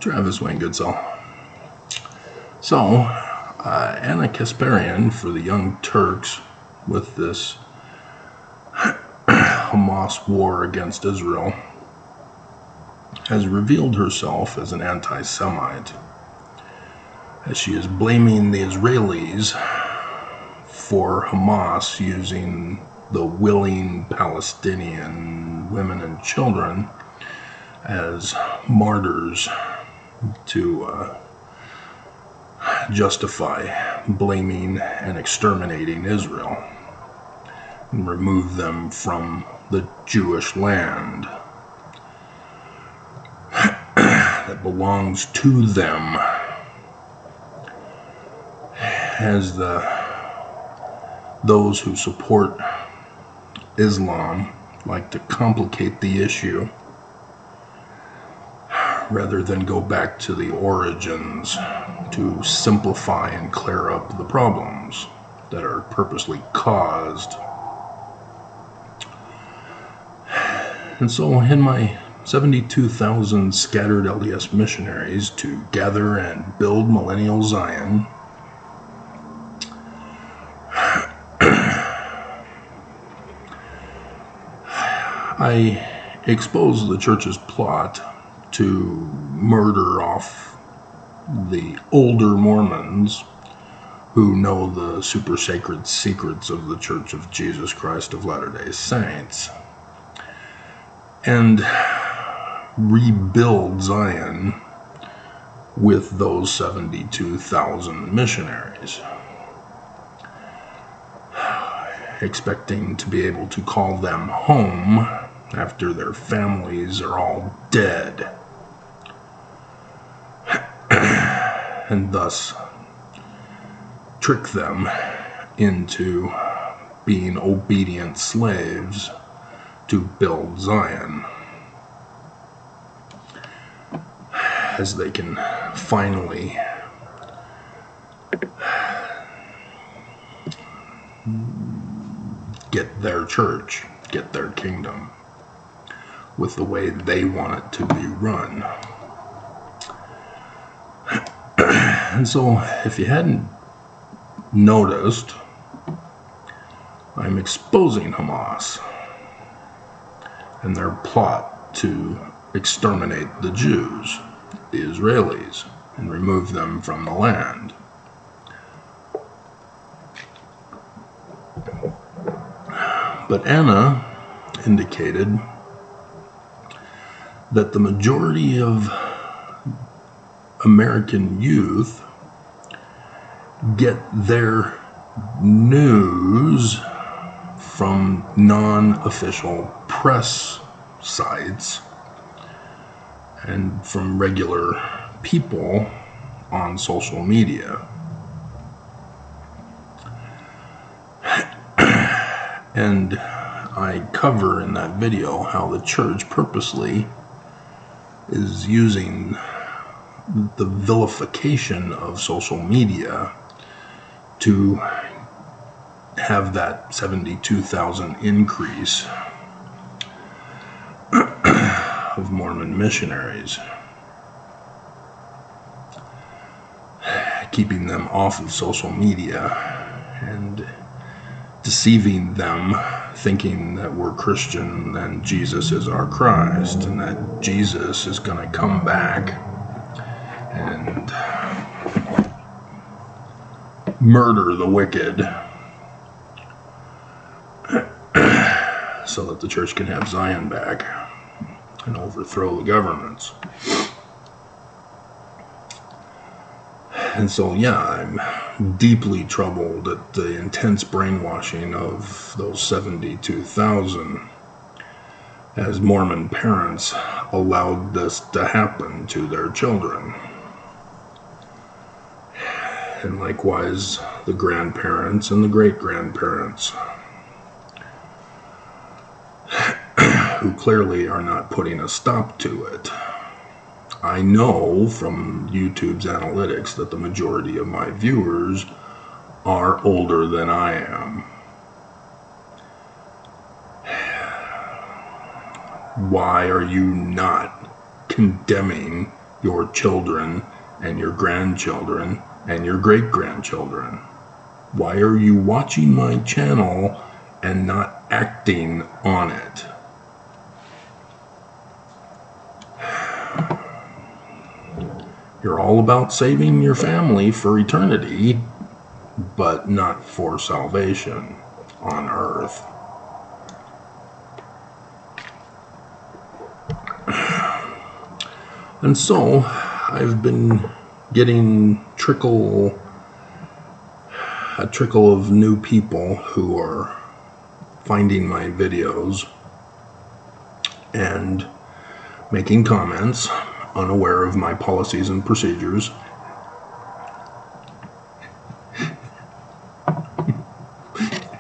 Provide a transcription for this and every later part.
Travis Wayne Goodsell. So, Anna Kasparian for the Young Turks with this Hamas war against Israel has revealed herself as an anti-Semite, as she is blaming the Israelis for Hamas using the willing Palestinian women and children as martyrs to justify blaming and exterminating Israel and remove them from the Jewish land that belongs to them, as those who support Islam like to complicate the issue rather than go back to the origins to simplify and clear up the problems that are purposely caused. And so in my 72,000 scattered LDS missionaries to gather and build millennial Zion, I expose the church's plot to murder off the older Mormons who know the super sacred secrets of the Church of Jesus Christ of Latter-day Saints, and rebuild Zion with those 72,000 missionaries, expecting to be able to call them home after their families are all dead, and thus trick them into being obedient slaves to build Zion, as they can finally get their church, get their kingdom with the way they want it to be run. And so, if you hadn't noticed, I'm exposing Hamas and their plot to exterminate the Jews, the Israelis, and remove them from the land. But Anna indicated that the majority of American youth get their news from non-official press sites and from regular people on social media. And I cover in that video how the church purposely is using the vilification of social media to have that 72,000 increase of Mormon missionaries, keeping them off of social media and deceiving them, thinking that we're Christian and Jesus is our Christ, and that Jesus is going to come back and murder the wicked so that the church can have Zion back and overthrow the governments. And so, yeah, I'm deeply troubled at the intense brainwashing of those 72,000 as Mormon parents allowed this to happen to their children. And likewise, the grandparents and the great-grandparents, who clearly are not putting a stop to it. I know from YouTube's analytics that the majority of my viewers are older than I am. Why are you not condemning your children and your grandchildren and your great-grandchildren? Why are you watching my channel and not acting on it? You're all about saving your family for eternity, but not for salvation on earth. And so I've been getting a trickle of new people who are finding my videos and making comments, unaware of my policies and procedures.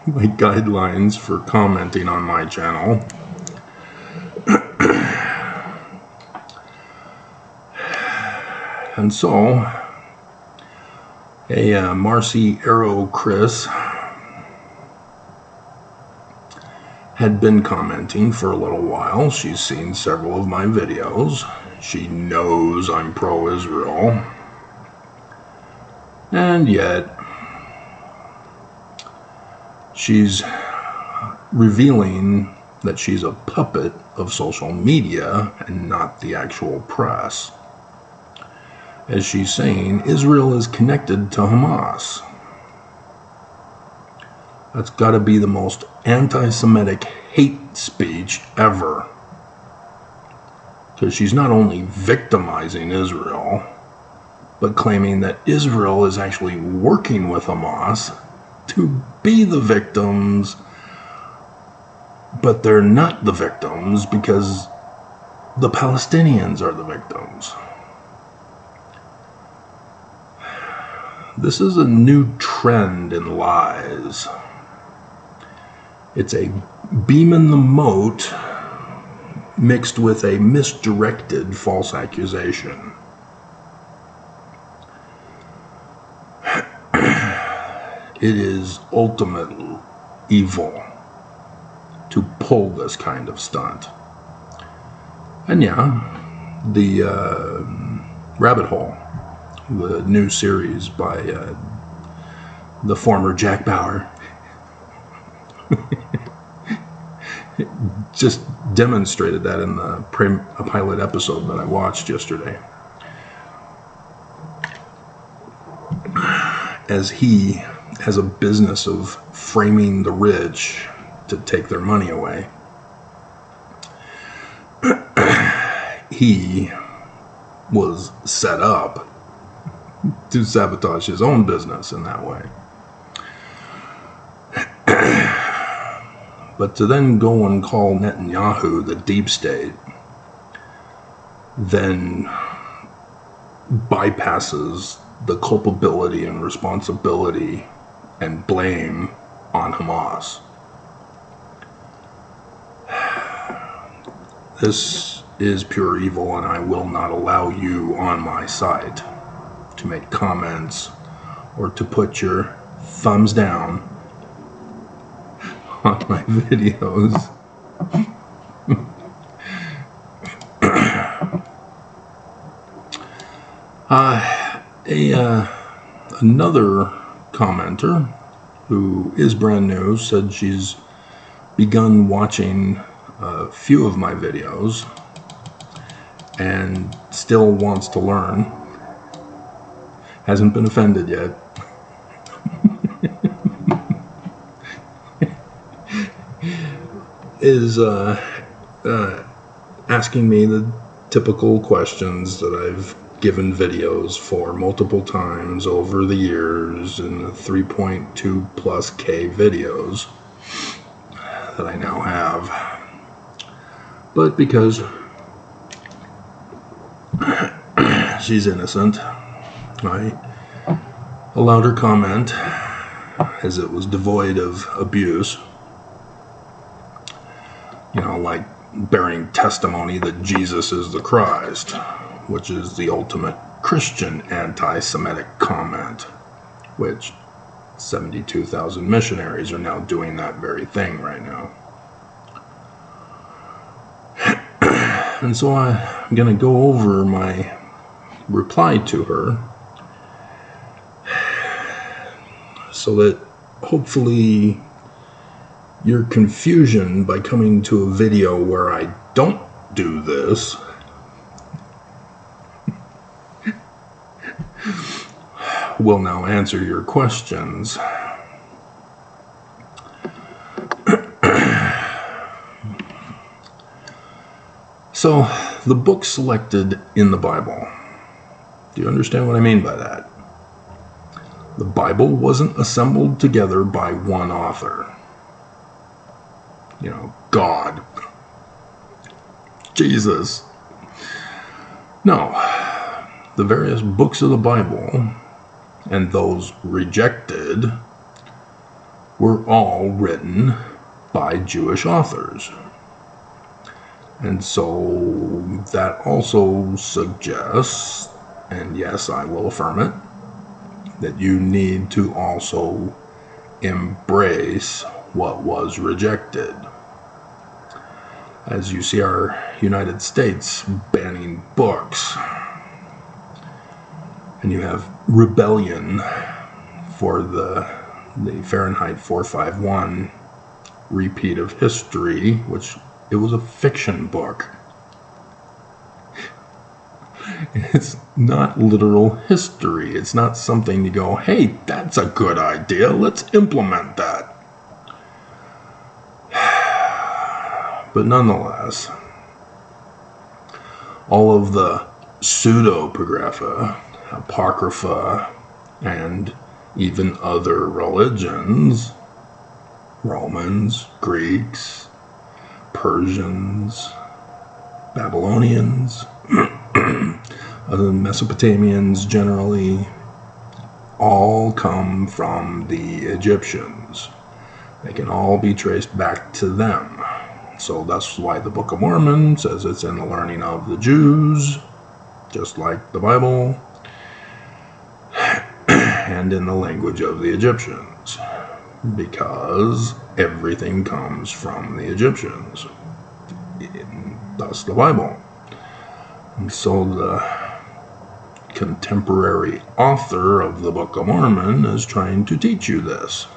My guidelines for commenting on my channel. And so, Marcy Arrow Chris had been commenting for a little while. She's seen several of my videos. She knows I'm pro-Israel. And yet, she's revealing that she's a puppet of social media and not the actual press. As she's saying, Israel is connected to Hamas. That's got to be the most anti-Semitic hate speech ever. Because she's not only victimizing Israel, but claiming that Israel is actually working with Hamas to be the victims, but they're not the victims because the Palestinians are the victims. This is a new trend in lies. It's a beam in the moat mixed with a misdirected false accusation. It is ultimate evil to pull this kind of stunt. And yeah, the Rabbit Hole, the new series by the former Jack Bauer, just demonstrated that in the a pilot episode that I watched yesterday. As he has a business of framing the rich to take their money away, he was set up to sabotage his own business in that way. But to then go and call Netanyahu the deep state then bypasses the culpability and responsibility and blame on Hamas. This is pure evil, and I will not allow you on my site to make comments or to put your thumbs down on my videos. Another commenter who is brand new said she's begun watching a few of my videos and still wants to learn. Hasn't been offended yet. Is asking me the typical questions that I've given videos for multiple times over the years in the 3.2 plus K videos that I now have. But because she's innocent, I allowed her comment as it was devoid of abuse. You know, like bearing testimony that Jesus is the Christ, which is the ultimate Christian anti-Semitic comment, which 72,000 missionaries are now doing that very thing right now. And so I'm going to go over my reply to her so that hopefully your confusion by coming to a video where I don't do this will now answer your questions. So, the book selected in the Bible. Do you understand what I mean by that? The Bible wasn't assembled together by one author. God. Jesus. No. The various books of the Bible and those rejected were all written by Jewish authors. And so that also suggests, and yes, I will affirm it, that you need to also embrace what was rejected. As you see our United States banning books, and you have rebellion for the Fahrenheit 451 repeat of history, which it was a fiction book. It's not literal history. It's not something you go, hey, that's a good idea, let's implement that. But nonetheless, all of the pseudepigrapha, apocrypha, and even other religions, Romans, Greeks, Persians, Babylonians, Mesopotamians generally, all come from the Egyptians. They can all be traced back to them. So that's why the Book of Mormon says it's in the learning of the Jews, just like the Bible, and in the language of the Egyptians, because everything comes from the Egyptians, thus the Bible. And so the contemporary author of the Book of Mormon is trying to teach you this.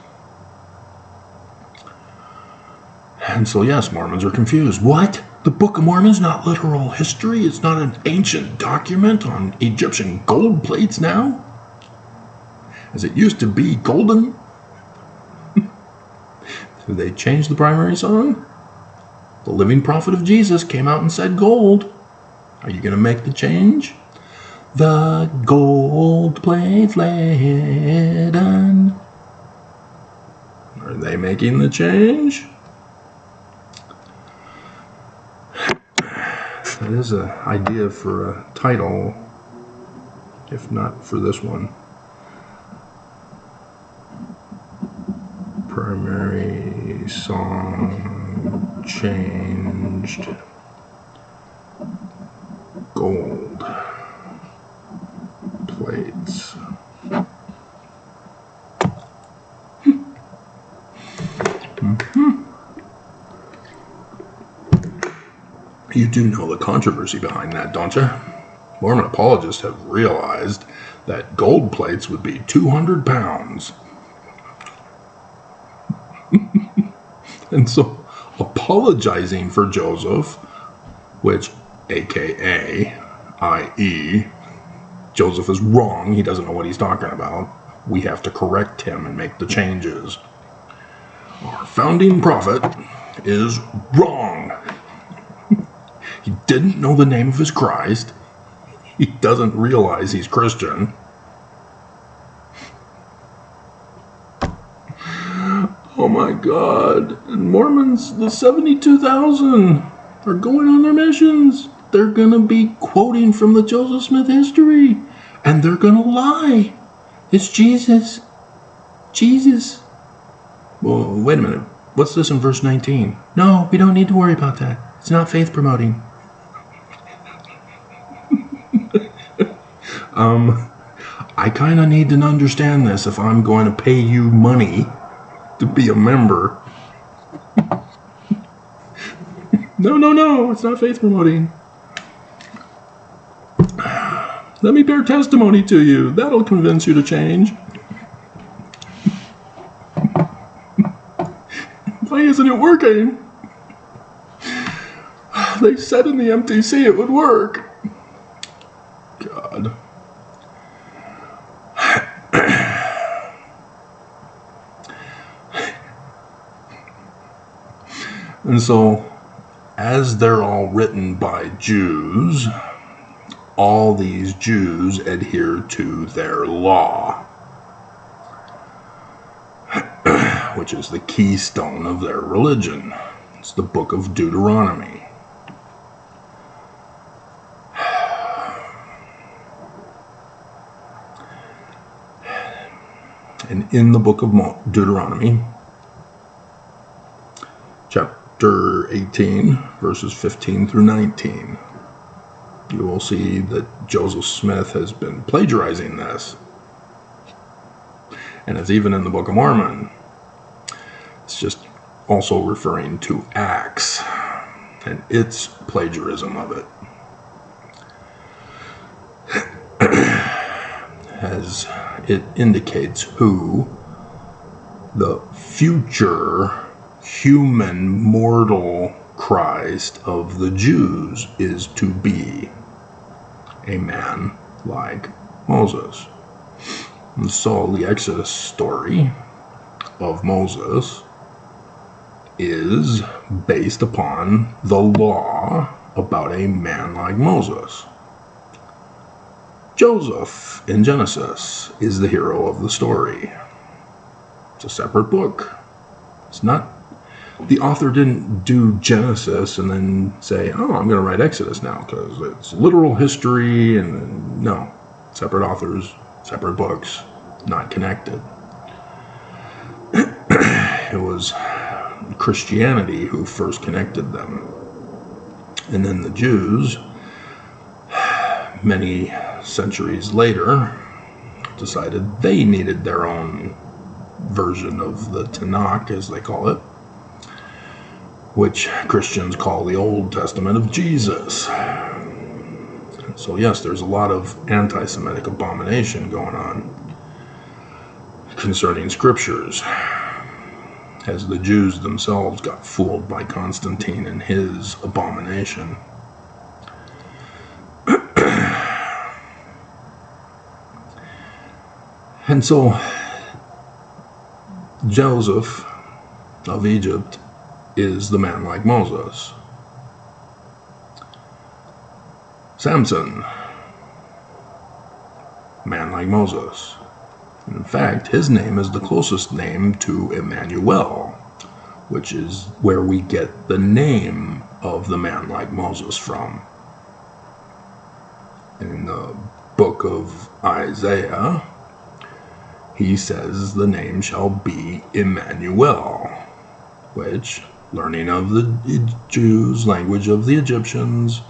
And so yes, Mormons are confused. What? The Book of Mormon is not literal history? It's not an ancient document on Egyptian gold plates now? As it used to be golden? Did they change the primary song? The living prophet of Jesus came out and said gold. Are you going to make the change? The gold plates laden. Are they making the change? That is an idea for a title, if not for this one. Primary song changed. Gold plates. You do know the controversy behind that, don't you? Mormon apologists have realized that gold plates would be 200 pounds. And so, apologizing for Joseph, which, aka, i.e., Joseph is wrong, he doesn't know what he's talking about, we have to correct him and make the changes. Our founding prophet is wrong. He didn't know the name of his Christ. He doesn't realize he's Christian. Oh my God. And Mormons, the 72,000, are going on their missions. They're going to be quoting from the Joseph Smith history. And they're going to lie. It's Jesus. Jesus. Well, wait a minute. What's this in verse 19? No, we don't need to worry about that. It's not faith promoting. I kind of need to understand this if I'm going to pay you money to be a member. No, it's not faith promoting. Let me bear testimony to you. That'll convince you to change. Why isn't it working? They said in the MTC it would work. God. And so, as they're all written by Jews, all these Jews adhere to their law, which is the keystone of their religion. It's the book of Deuteronomy. And in the book of Deuteronomy, chapter 18, verses 15 through 19, you will see that Joseph Smith has been plagiarizing this. And it's even in the Book of Mormon. It's just also referring to Acts and its plagiarism of it. As it indicates who the future human mortal Christ of the Jews is to be, a man like Moses. And so the Exodus story of Moses is based upon the law about a man like Moses. Joseph in Genesis is the hero of the story. It's a separate book. It's not, the author didn't do Genesis and then say, oh, I'm going to write Exodus now because it's literal history, and then, no, separate authors, separate books, not connected. It was Christianity who first connected them. And then the Jews, many centuries later, decided they needed their own version of the Tanakh, as they call it, which Christians call the Old Testament of Jesus. So yes, there's a lot of anti-Semitic abomination going on concerning scriptures, as the Jews themselves got fooled by Constantine and his abomination. And so Joseph of Egypt is the man like Moses. Samson, man like Moses. In fact, his name is the closest name to Emmanuel, which is where we get the name of the man like Moses from. In the book of Isaiah, he says the name shall be Emmanuel, which, learning of the Jews' language of the Egyptians,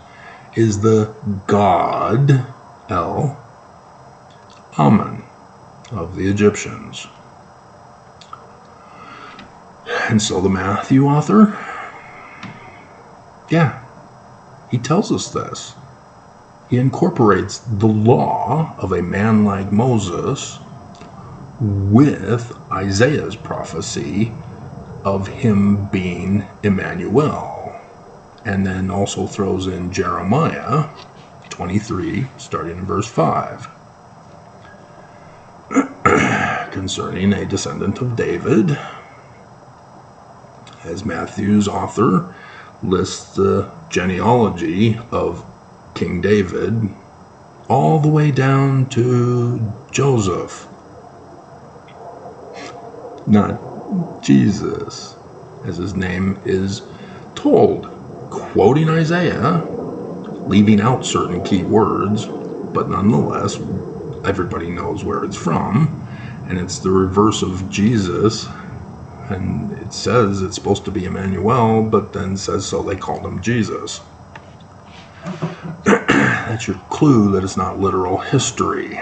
is the God, El, Amen, of the Egyptians. And so the Matthew author, he tells us this. He incorporates the law of a man like Moses with Isaiah's prophecy of him being Emmanuel, and then also throws in Jeremiah 23, starting in verse 5, concerning a descendant of David, as Matthew's author lists the genealogy of King David all the way down to Joseph, not Jesus, as his name is told, quoting Isaiah, leaving out certain key words, but nonetheless, everybody knows where it's from, and it's the reverse of Jesus, and it says it's supposed to be Emmanuel, but then says so they called him Jesus. That's your clue that it's not literal history.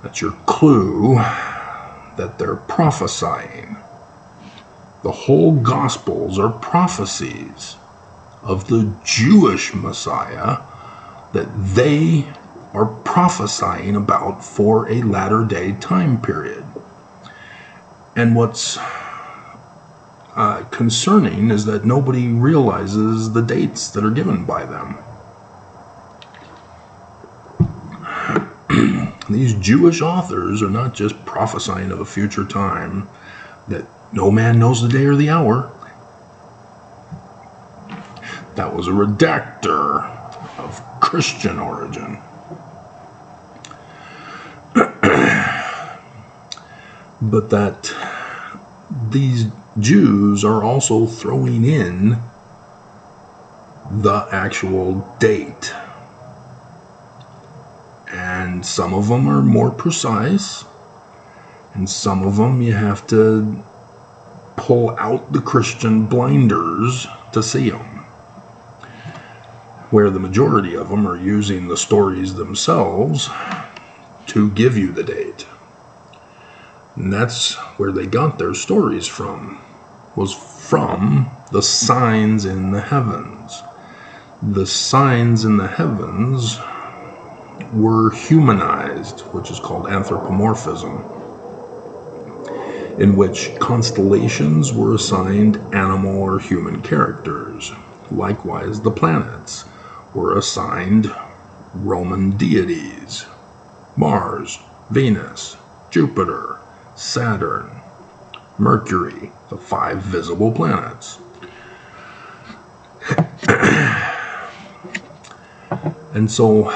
That's your clue that they're prophesying. The whole Gospels are prophecies of the Jewish Messiah that they are prophesying about for a latter-day time period. And what's concerning is that nobody realizes the dates that are given by them. These Jewish authors are not just prophesying of a future time that no man knows the day or the hour. That was a redactor of Christian origin. But that these Jews are also throwing in the actual date. And some of them are more precise, and some of them you have to pull out the Christian blinders to see them. Where the majority of them are using the stories themselves to give you the date. And that's where they got their stories from, was from the signs in the heavens. The signs in the heavens were humanized, which is called anthropomorphism, in which constellations were assigned animal or human characters. Likewise, the planets were assigned Roman deities: Mars, Venus, Jupiter, Saturn, Mercury, the 5 visible planets. And so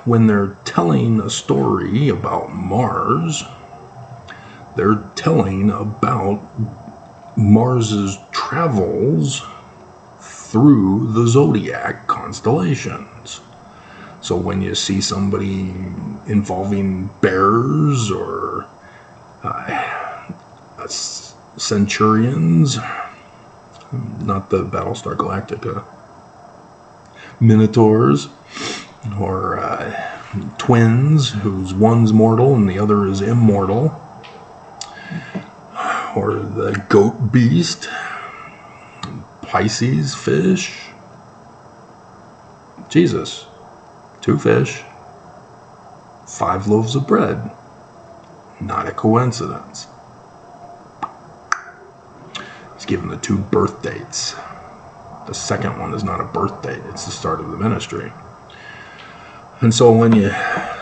when they're telling a story about Mars, they're telling about Mars's travels through the zodiac constellations. So when you see somebody involving bears or centurions, not the Battlestar Galactica, minotaurs, or twins, whose one's mortal and the other is immortal, or the goat beast, Pisces fish, Jesus, 2 fish, 5 loaves of bread. Not a coincidence. He's given the 2 birth dates. The second one is not a birth date, it's the start of the ministry. And so when you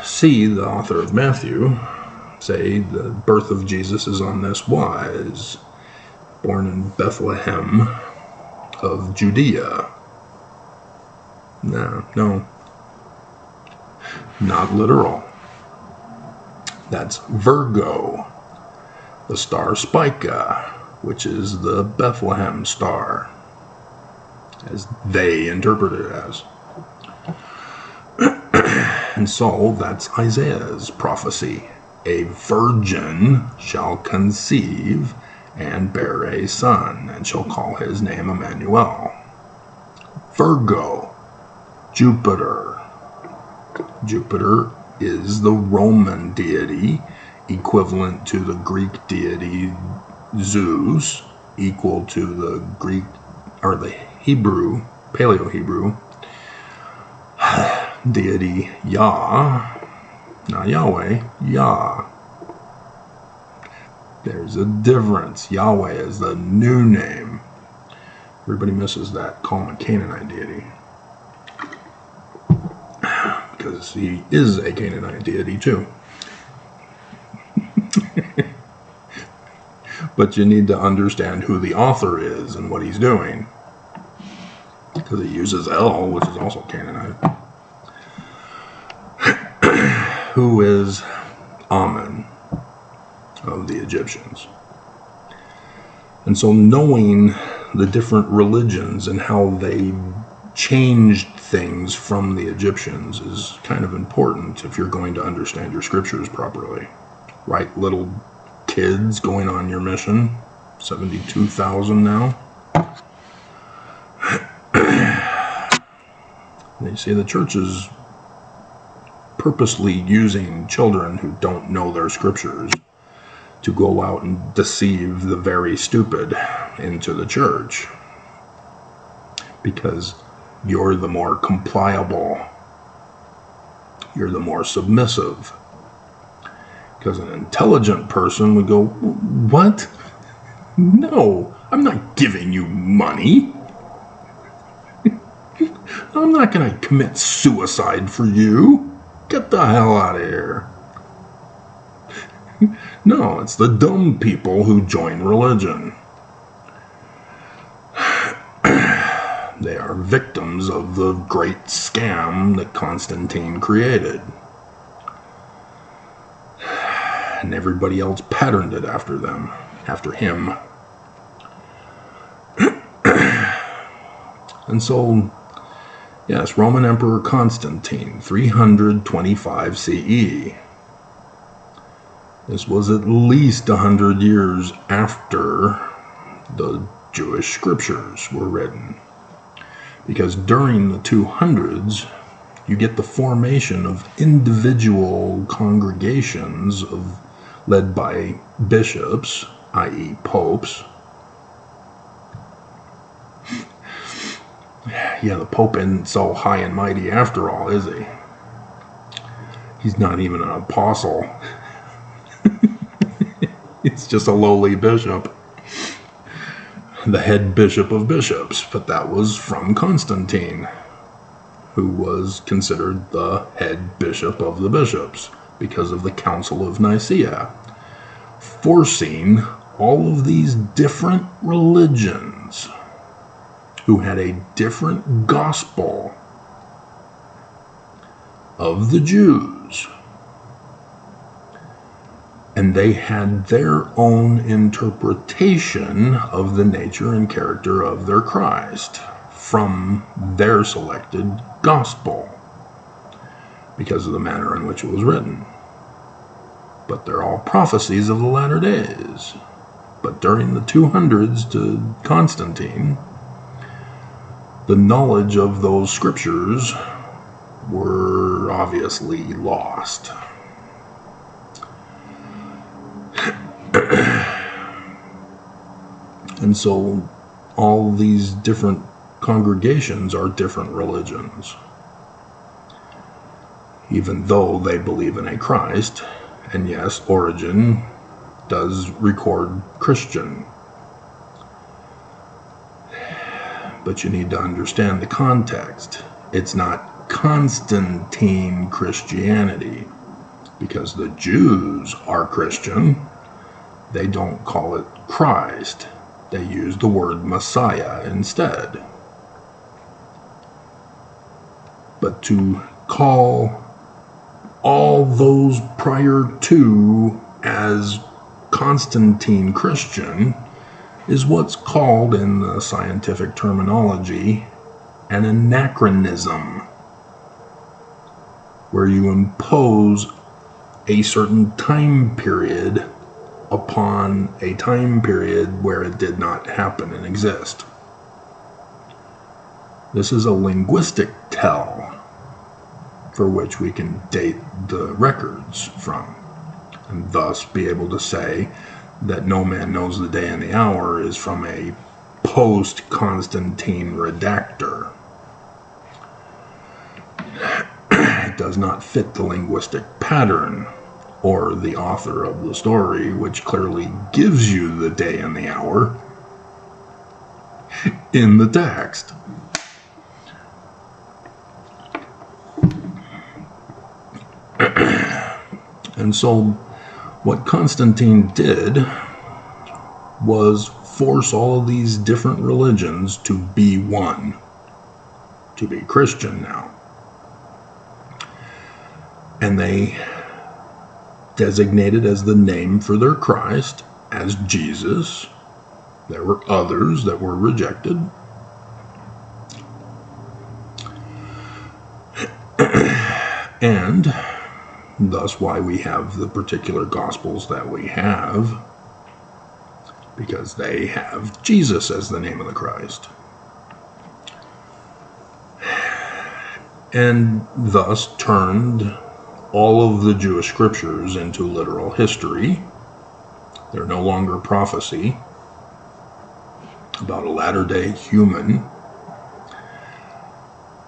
see the author of Matthew say the birth of Jesus is on this wise, born in Bethlehem of Judea. No, not literal. That's Virgo, the star Spica, which is the Bethlehem star, as they interpret it as. And so that's Isaiah's prophecy. A virgin shall conceive and bear a son, and shall call his name Emmanuel. Virgo, Jupiter. Jupiter is the Roman deity, equivalent to the Greek deity Zeus, equal to the Greek, or the Hebrew, Paleo-Hebrew, deity Yah, not Yahweh, Yah. There's a difference. Yahweh is the new name. Everybody misses that. Call him a Canaanite deity, because he is a Canaanite deity too. But you need to understand who the author is and what he's doing, because he uses El, which is also Canaanite. Who is Amen of the Egyptians. And so knowing the different religions and how they changed things from the Egyptians is kind of important if you're going to understand your scriptures properly. Right, little kids going on your mission, 72,000 now. You see, the church is purposely using children who don't know their scriptures to go out and deceive the very stupid into the church, because you're the more compliable. you're the more submissive. Because an intelligent person would go, what? No, I'm not giving you money. I'm not going to commit suicide for you. Get the hell out of here. No, it's the dumb people who join religion. They are victims of the great scam that Constantine created. And everybody else patterned it after him. And so, yes, Roman Emperor Constantine, 325 CE. This was at least 100 years after the Jewish scriptures were written. Because during the 200s, you get the formation of individual congregations led by bishops, i.e. popes. Yeah, the Pope isn't so high and mighty after all, is he? He's not even an apostle. He's just a lowly bishop. The head bishop of bishops. But that was from Constantine, who was considered the head bishop of the bishops because of the Council of Nicaea, forcing all of these different religions who had a different gospel of the Jews, and they had their own interpretation of the nature and character of their Christ from their selected gospel because of the manner in which it was written. But they're all prophecies of the latter days. But during the 200s to Constantine, the knowledge of those scriptures were obviously lost. And so all these different congregations are different religions, even though they believe in a Christ. And yes, Origen does record Christian. But you need to understand the context. It's not Constantine Christianity, because the Jews are Christian. They don't call it Christ. They use the word Messiah instead. But to call all those prior to as Constantine Christian is what's called in the scientific terminology an anachronism, where you impose a certain time period upon a time period where it did not happen and exist. This is a linguistic tell for which we can date the records from, and thus be able to say that no man knows the day and the hour is from a post-Constantine redactor. It does not fit the linguistic pattern or the author of the story, which clearly gives you the day and the hour in the text. And so what Constantine did was force all of these different religions to be one, to be Christian now. And they designated as the name for their Christ as Jesus. There were others that were rejected. And thus why we have the particular gospels that we have, because they have Jesus as the name of the Christ. And thus turned all of the Jewish scriptures into literal history. They're no longer prophecy about a latter-day human.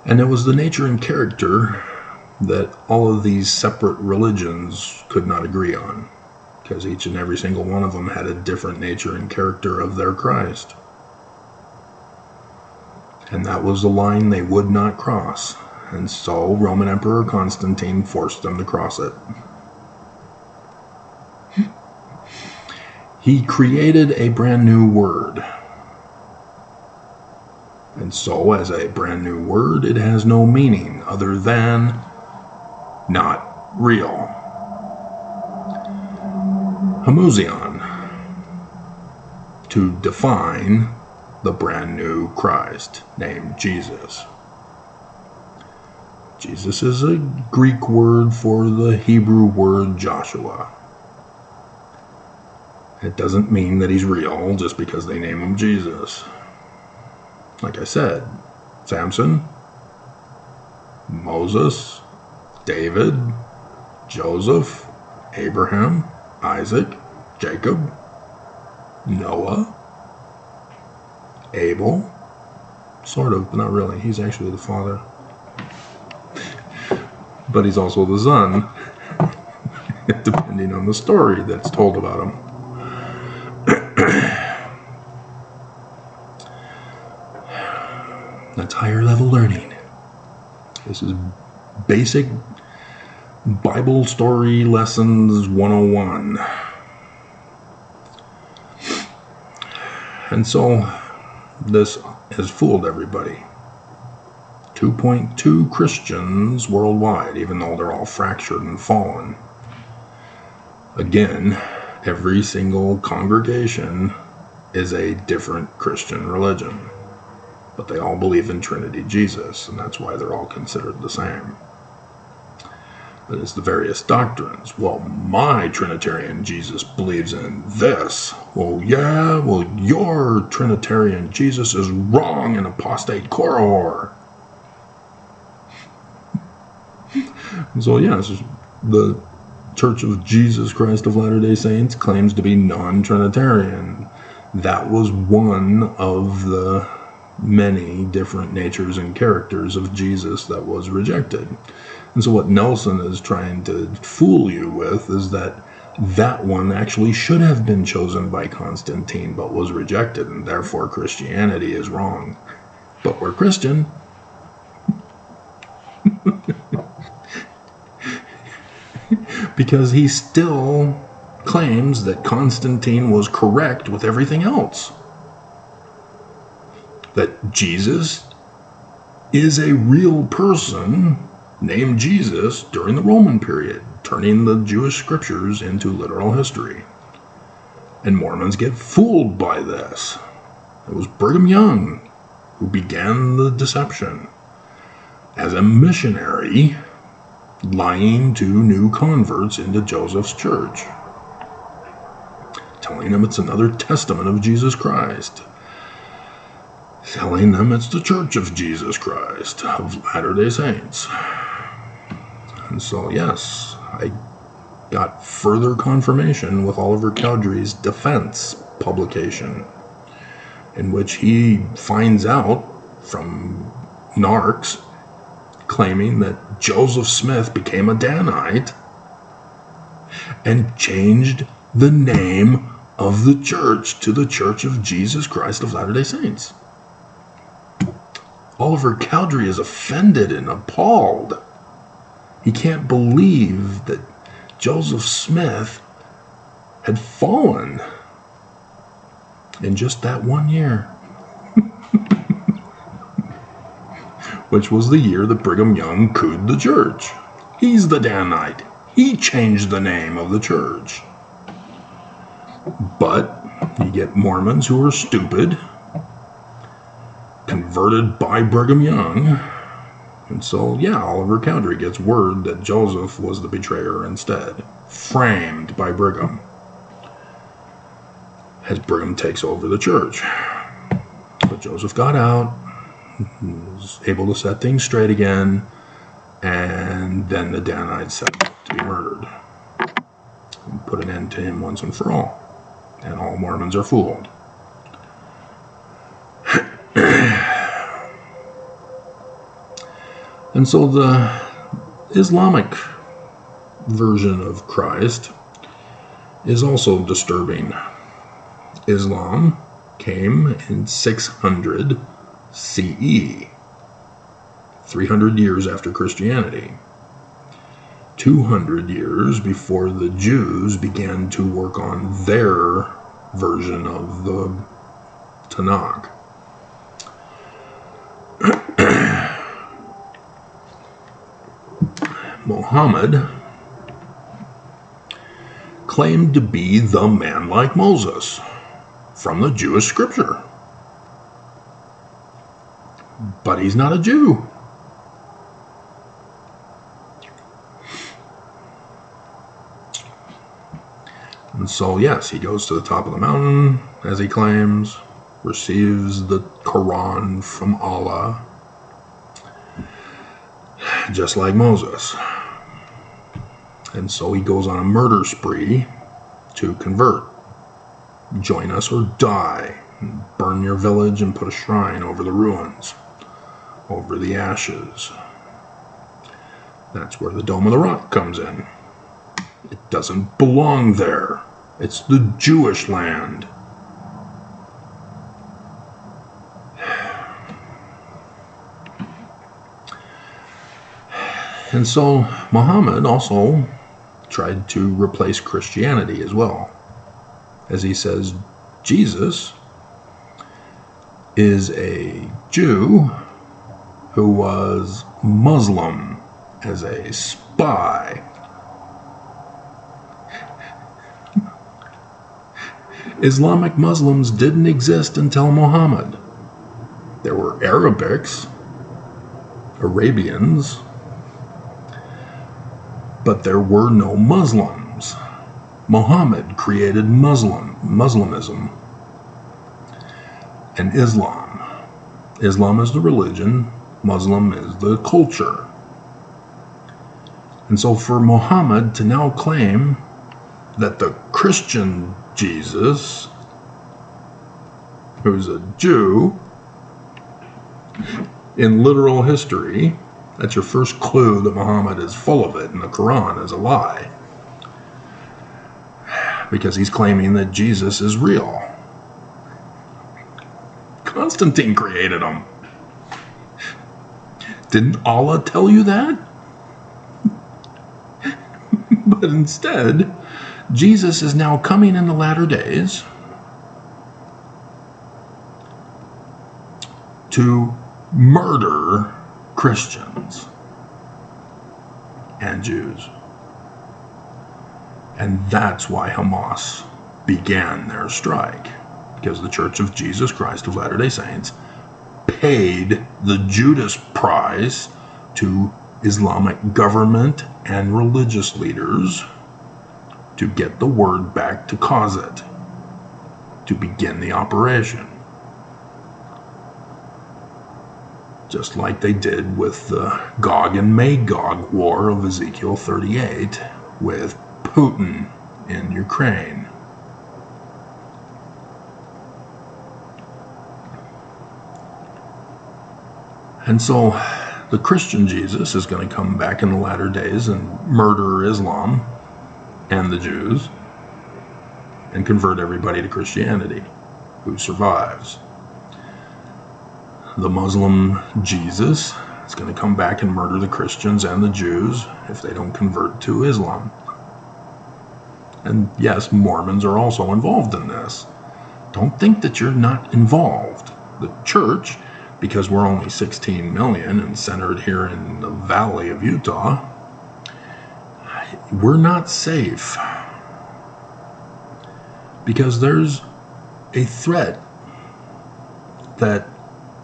And it was the nature and character that all of these separate religions could not agree on, because each and every single one of them had a different nature and character of their Christ. And that was the line they would not cross. And so Roman Emperor Constantine forced them to cross it. He created a brand new word. And so, as a brand new word, it has no meaning other than not real. Homoousion, to define the brand new Christ named Jesus. Jesus is a Greek word for the Hebrew word Joshua. It doesn't mean that he's real just because they name him Jesus. Like I said, Samson, Moses, David, Joseph, Abraham, Isaac, Jacob, Noah, Abel, sort of, but not really. He's actually the father. But he's also the son, depending on the story that's told about him. That's higher level learning. This is basic Bible story lessons 101. And so this has fooled everybody. 2.2 Christians worldwide, even though they're all fractured and fallen. Again, every single congregation is a different Christian religion. But they all believe in Trinity Jesus, and that's why they're all considered the same. But it's the various doctrines. Well, my Trinitarian Jesus believes in this. Well, yeah, your Trinitarian Jesus is wrong and apostate Koror. So, yes, the Church of Jesus Christ of Latter-day Saints claims to be non-Trinitarian. That was one of the many different natures and characters of Jesus that was rejected. And so what Nelson is trying to fool you with is that that one actually should have been chosen by Constantine but was rejected, and therefore Christianity is wrong. But we're Christian. Because he still claims that Constantine was correct with everything else. That Jesus is a real person named Jesus during the Roman period, turning the Jewish scriptures into literal history. And Mormons get fooled by this. It was Brigham Young who began the deception as a missionary, lying to new converts into Joseph's church, telling them it's another testament of Jesus Christ, telling them it's the Church of Jesus Christ of Latter-day Saints. And so, yes, I got further confirmation with Oliver Cowdery's defense publication, in which he finds out from narcs claiming that Joseph Smith became a Danite and changed the name of the church to the Church of Jesus Christ of Latter-day Saints. Oliver Cowdery is offended and appalled. He can't believe that Joseph Smith had fallen in just that 1 year. Which was the year that Brigham Young cooed the church. He's the Danite. He changed the name of the church. But you get Mormons who are stupid, converted by Brigham Young. And so, yeah, Oliver Cowdery gets word that Joseph was the betrayer instead, framed by Brigham, as Brigham takes over the church. But Joseph got out, was able to set things straight again, and then the Danites set him up to be murdered and put an end to him once and for all. And all Mormons are fooled. And so the Islamic version of Christ is also disturbing. Islam came in 600 CE, 300 years after Christianity, 200 years before the Jews began to work on their version of the Tanakh. Muhammad claimed to be the man like Moses from the Jewish scripture. But he's not a Jew. And so, yes, he goes to the top of the mountain, as he claims, receives the Quran from Allah, just like Moses. And so he goes on a murder spree to convert. Join us or die. Burn your village and put a shrine over the ruins, over the ashes. That's where the Dome of the Rock comes in. It doesn't belong there. It's the Jewish land. And so Muhammad also tried to replace Christianity as well. As he says, Jesus is a Jew who was Muslim as a spy. Islamic Muslims didn't exist until Muhammad. There were Arabians, but there were no Muslims. Muhammad created Muslimism and Islam. Islam is the religion, Muslim is the culture. And so for Muhammad to now claim that the Christian Jesus, who's a Jew, in literal history, that's your first clue that Muhammad is full of it and the Quran is a lie. Because he's claiming that Jesus is real. Constantine created him. Didn't Allah tell you that? But instead, Jesus is now coming in the latter days to murder Christians and Jews. And that's why Hamas began their strike, because the Church of Jesus Christ of Latter-day Saints paid the Judas price to Islamic government and religious leaders to get the word back to cause it, to begin the operation. Just like they did with the Gog and Magog war of Ezekiel 38 with Putin in Ukraine. And so the Christian Jesus is going to come back in the latter days and murder Islam and the Jews and convert everybody to Christianity who survives. The Muslim Jesus is going to come back and murder the Christians and the Jews if they don't convert to Islam. And yes, Mormons are also involved in this. Don't think that you're not involved. The church, because we're only 16 million and centered here in the valley of Utah, we're not safe. Because there's a threat that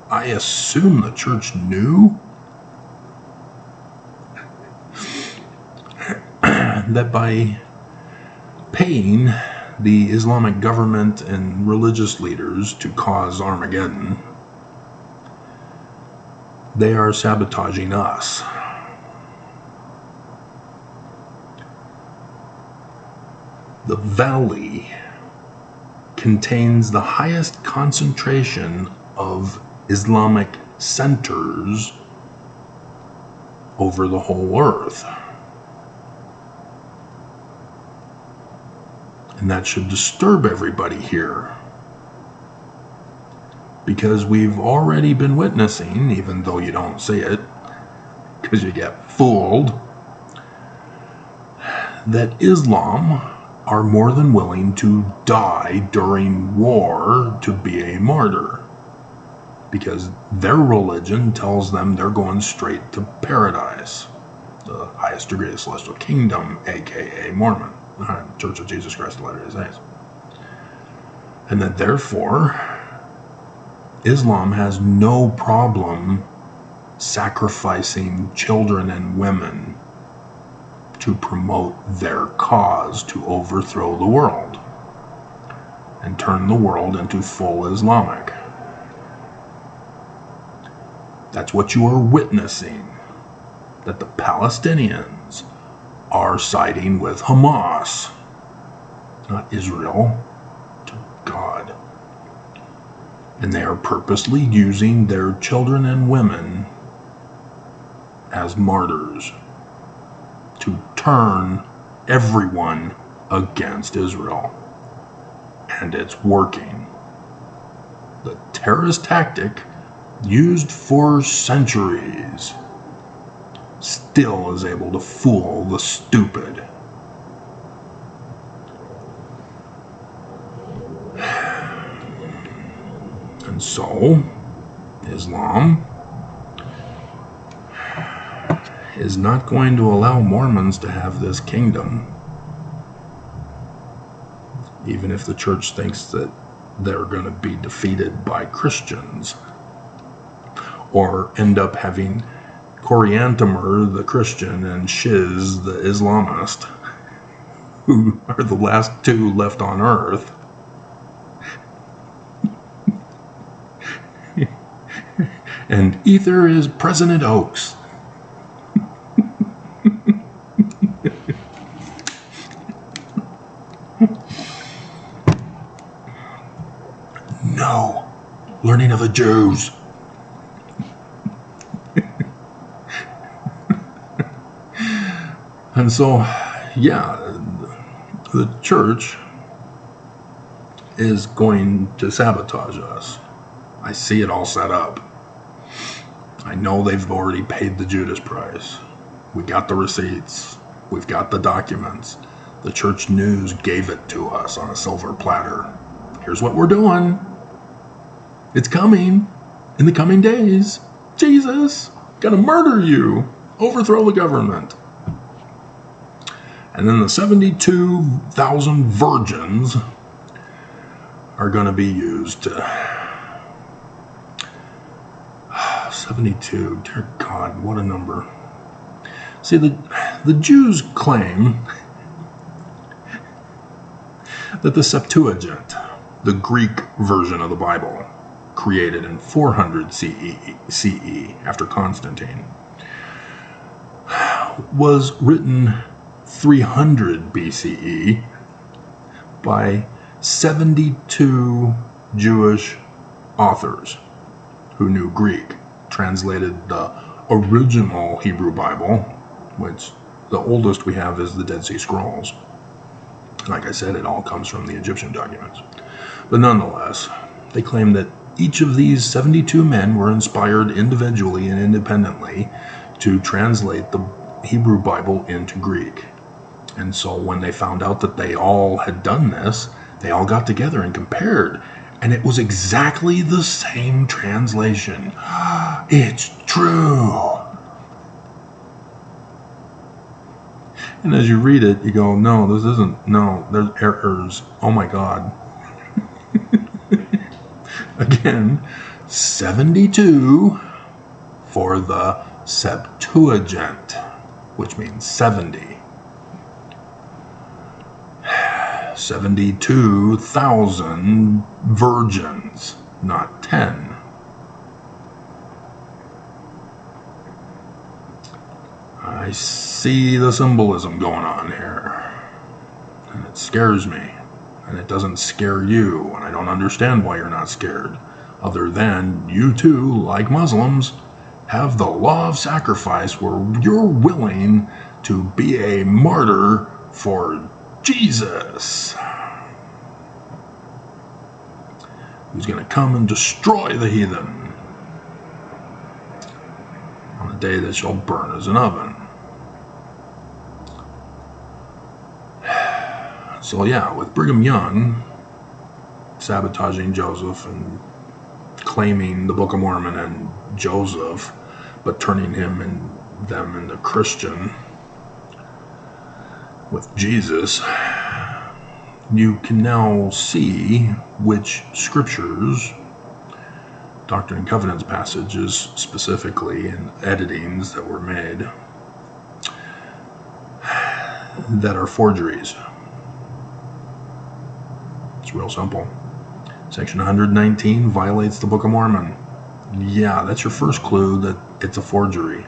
I assume the church knew, that by paying the Islamic government and religious leaders to cause Armageddon, they are sabotaging us. The valley contains the highest concentration of Islamic centers over the whole earth. And that should disturb everybody here, because we've already been witnessing, even though you don't see it, because you get fooled, that Islam are more than willing to die during war to be a martyr, because their religion tells them they're going straight to paradise, the highest degree of celestial kingdom, aka Mormon, the Church of Jesus Christ of Latter-day Saints. And that therefore Islam has no problem sacrificing children and women to promote their cause to overthrow the world and turn the world into full Islamic. That's what you are witnessing, that the Palestinians are siding with Hamas, not Israel, to God. And they are purposely using their children and women as martyrs to turn everyone against Israel. And it's working. The terrorist tactic used for centuries still is able to fool the stupid. And so, Islam is not going to allow Mormons to have this kingdom, even if the church thinks that they're going to be defeated by Christians, or end up having Coriantumr, the Christian, and Shiz, the Islamist, who are the last two left on earth. And Ether is President Oaks. No, learning of the Jews. And so, yeah, the church is going to sabotage us. I see it all set up. I know they've already paid the Judas price. We got the receipts. We've got the documents. The church news gave it to us on a silver platter. Here's what we're doing. It's coming in the coming days. Jesus, gonna murder you. Overthrow the government. And then the 72,000 virgins are going to be used to... 72, dear God, what a number. See, the Jews claim that the Septuagint, the Greek version of the Bible, created in 400 CE after Constantine, was written 300 BCE by 72 Jewish authors who knew Greek, translated the original Hebrew Bible, which the oldest we have is the Dead Sea Scrolls. Like I said, it all comes from the Egyptian documents. But nonetheless, they claim that each of these 72 men were inspired individually and independently to translate the Hebrew Bible into Greek. And so when they found out that they all had done this, they all got together and compared. And it was exactly the same translation. It's true. And as you read it, you go, no, this isn't. No, there's errors. Oh my God. Again, 72 for the Septuagint, which means 70. 72,000 virgins, not 10. I see the symbolism going on here, and it scares me, and it doesn't scare you, and I don't understand why you're not scared, other than you too, like Muslims, have the law of sacrifice where you're willing to be a martyr for Jesus, who's going to come and destroy the heathen on a day that shall burn as an oven. So yeah, with Brigham Young sabotaging Joseph and claiming the Book of Mormon and Joseph, but turning him and them into Christian with Jesus, you can now see which scriptures, Doctrine and Covenants passages specifically, and editings that were made that are forgeries. It's real simple. Section 119 violates the Book of Mormon. Yeah, that's your first clue that it's a forgery.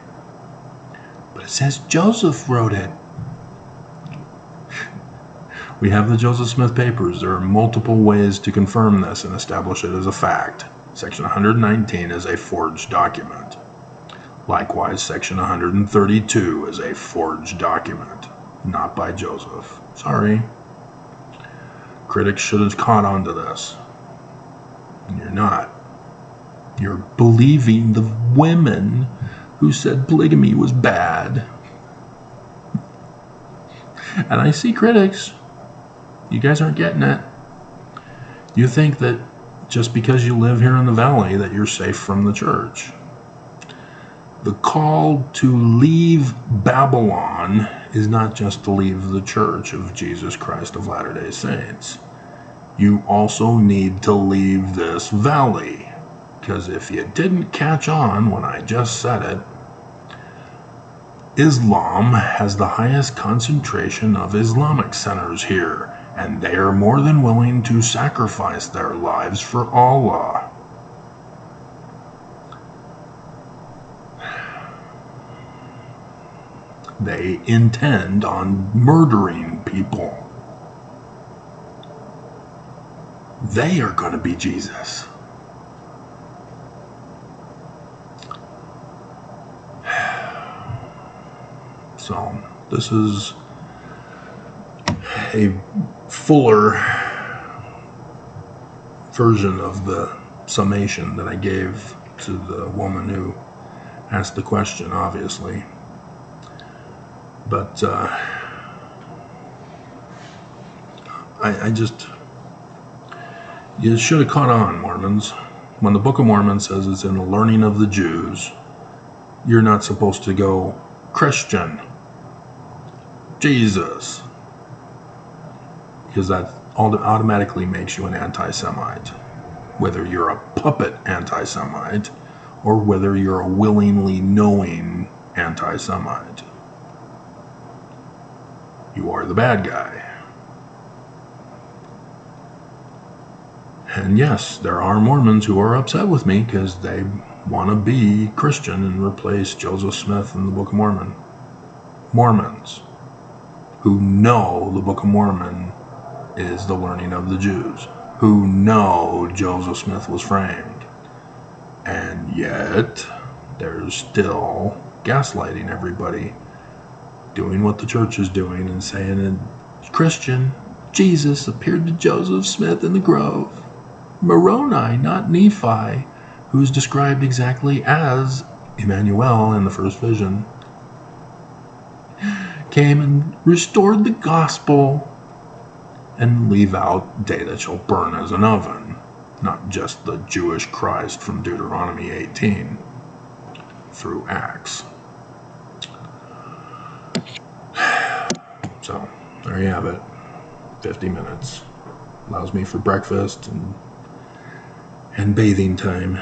But it says Joseph wrote it. We have the Joseph Smith papers. There are multiple ways to confirm this and establish it as a fact. Section 119 is a forged document. Likewise, Section 132 is a forged document, not by Joseph. Sorry. Critics should have caught on to this. And you're not. You're believing the women who said polygamy was bad. And I see critics. You guys aren't getting it. You think that just because you live here in the valley that you're safe from the church. The call to leave Babylon is not just to leave the Church of Jesus Christ of Latter-day Saints. You also need to leave this valley. Because if you didn't catch on when I just said it, Islam has the highest concentration of Islamic centers here, and they are more than willing to sacrifice their lives for Allah. They intend on murdering people. They are going to be Jesus. So, this is a fuller version of the summation that I gave to the woman who asked the question, obviously. But I just, you should have caught on, Mormons. When the Book of Mormon says it's in the learning of the Jews, you're not supposed to go Christian, Jesus, because that automatically makes you an anti-Semite, whether you're a puppet anti-Semite or whether you're a willingly knowing anti-Semite. You are the bad guy. And yes, there are Mormons who are upset with me because they want to be Christian and replace Joseph Smith in the Book of Mormon. Mormons who know the Book of Mormon is the learning of the Jews, who know Joseph Smith was framed, and yet they're still gaslighting everybody, doing what the church is doing and saying that Christian, Jesus appeared to Joseph Smith in the grove. Moroni, not Nephi, who's described exactly as Emmanuel in the first vision, came and restored the gospel, and leave out day that shall burn as an oven, not just the Jewish Christ from Deuteronomy 18 through Acts. So, there you have it. 50 minutes. Allows me for breakfast and bathing time.